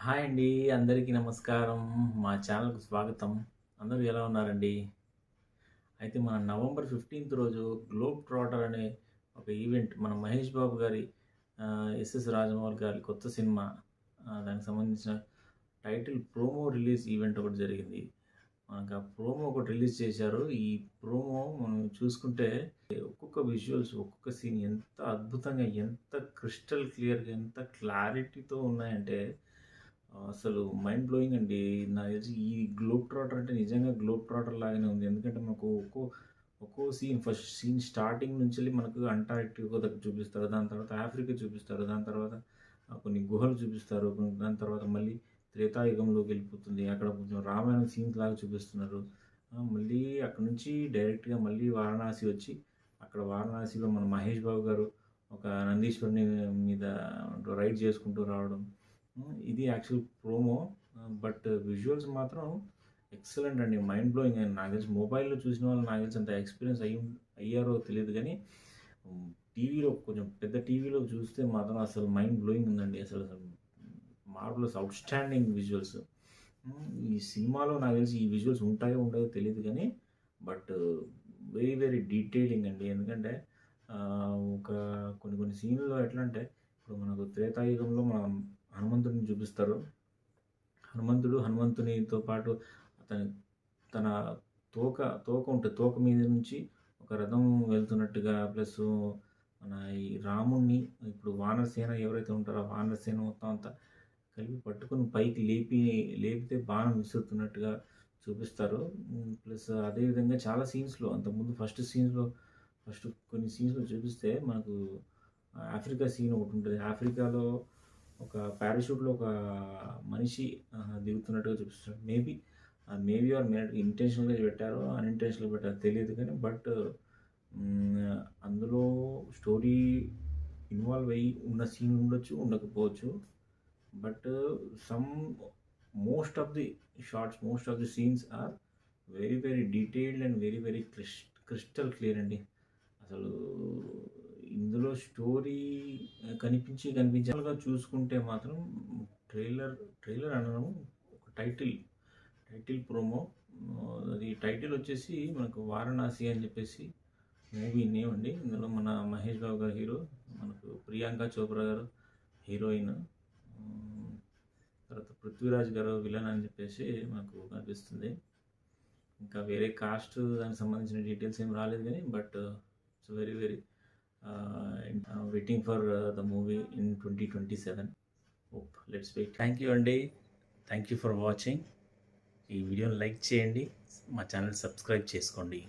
Hi అండి. అందరికీ నమస్కారం. మా ఛానల్‌కి స్వాగతం. అందరూ ఎలా ఉన్నారండి? అయితే మన నవంబర్ 15థ్ రోజు 'గ్లోబ్ ట్రాటర్' అనే ఒక ఈవెంట్ మన మహేష్ బాబు గారి ఎస్ఎస్ రాజమౌళి గారి కొత్త సినిమా దానికి సంబంధించిన టైటిల్ ప్రోమో రిలీజ్ ఈవెంట్ ఒకటి జరిగింది. మనకు ఆ ప్రోమో ఒకటి రిలీజ్ చేశారు. ఈ ప్రోమో మనం చూసుకుంటే ఒక్కొక్క విజువల్స్, ఒక్కొక్క సీన్ ఎంత అద్భుతంగా, ఎంత క్రిస్టల్ క్లియర్‌గా, ఎంత క్లారిటీతో ఉన్నాయంటే అసలు మైండ్ బ్లోయింగ్ అండి. నాకు తెలిసి ఈ 'గ్లోబ్ ట్రాటర్' అంటే నిజంగా 'గ్లోబ్ ట్రాటర్' లాగానే ఉంది. ఎందుకంటే మనకు ఒక్కో సీన్ ఫస్ట్ సీన్ స్టార్టింగ్ నుంచెల్లి మనకు అంటార్క్టికా దగ్గర చూపిస్తారు. దాని తర్వాత ఆఫ్రికా చూపిస్తారు. దాని తర్వాత కొన్ని గుహలు చూపిస్తారు. దాని తర్వాత మళ్ళీ త్రేతాయుగంలోకి వెళ్ళిపోతుంది. అక్కడ కొంచెం రామాయణం సీన్స్ లాగా చూపిస్తున్నారు. మళ్ళీ అక్కడి నుంచి డైరెక్ట్‌గా మళ్ళీ వారణాసి వచ్చి, అక్కడ వారణాసిలో మన మహేష్ బాబు గారు ఒక నందీశ్వరుని మీద రైడ్ చేసుకుంటూ రావడం. ఇది యాక్చువల్ ప్రోమో. బట్ విజువల్స్ మాత్రం ఎక్సలెంట్ అండి. మైండ్ బ్లోయింగ్ అండి. నాకు తెలిసి మొబైల్‌లో చూసిన వాళ్ళు నాకు తెలిసి అంత ఎక్స్‌పీరియన్స్ అయ్యారో తెలీదు గానీ, టీవీలో కొంచెం పెద్ద టీవీలో చూస్తే మాత్రం అసలు మైండ్ బ్లోయింగ్ ఉందండి. అసలు మార్వెలస్ ఔట్‌స్టాండింగ్ విజువల్స్. ఈ సినిమాలో నాకు తెలిసి ఈ విజువల్స్ ఉంటాయో ఉండవో తెలీదు గానీ, బట్ వెరీ వెరీ డీటెయిలింగ్ అండి. ఎందుకంటే ఒక కొన్ని సీన్‌లో ఎట్లా అంటే, ఇప్పుడు మనకు త్రేతాయుగంలో మనం హనుమంతుడిని చూపిస్తారు. హనుమంతునితో పాటు అతని తన తోక ఉంటది. తోక మీద నుంచి ఒక రథం వెళ్తున్నట్టుగా ప్లస్సు మన ఈ రాముడిని ఇప్పుడు వానరసేన ఎవరైతే ఉంటారో ఆ వానరసేన మొత్తం అంతా కలిపి పట్టుకొని పైకి లేపితే బాణం విసురుతున్నట్టుగా చూపిస్తారు. ప్లస్ అదే విధంగా చాలా సీన్స్‌లో అంతకుముందు ఫస్ట్ కొన్ని సీన్స్‌లో చూపిస్తే మనకు ఆఫ్రికా సీన్ ఒకటుంటది. ఆఫ్రికాలో ఒక పారాషూట్‌లో ఒక మనిషి దిగుతున్నట్టుగా చూపిస్తాడు. మేబీ ఆర్ మే ఇంటెన్షనల్‌గా పెట్టారో, అన్‌ఇంటెన్షనల్‌గా పెట్టారో తెలీదు కానీ బట్ అందులో స్టోరీ ఇన్వాల్వ్ అయ్యి ఉన్న సీన్ ఉండొచ్చు, ఉండకపోవచ్చు. But some most of the shots, most of the scenes are very very detailed and very very crystal clear అండి. అసలు ఇందులో స్టోరీ కనిపించాలుగా చూసుకుంటే మాత్రం ట్రైలర్ అనను, ఒక టైటిల్ ప్రోమో. అది టైటిల్ వచ్చేసి మనకు 'వారణాసి' అని చెప్పేసి మూవీ నేమ్ అండి. ఇందులో మన మహేష్ బాబు గారు హీరో, మనకు ప్రియాంక చోప్రా గారు హీరోయిన్, తర్వాత పృథ్వీరాజ్ గారు విలన్ అని చెప్పేసి మనకు కనిపిస్తుంది. ఇంకా వేరే కాస్ట్ దానికి సంబంధించిన డీటెయిల్స్ ఏం రాలేదు కానీ but it's very very waiting for the movie in 2027. Hope let's wait. Thank you అండి. Thank you for watching. ఈ వీడియోని లైక్ చేయండి. మా ఛానల్ సబ్స్క్రైబ్ చేసుకోండి.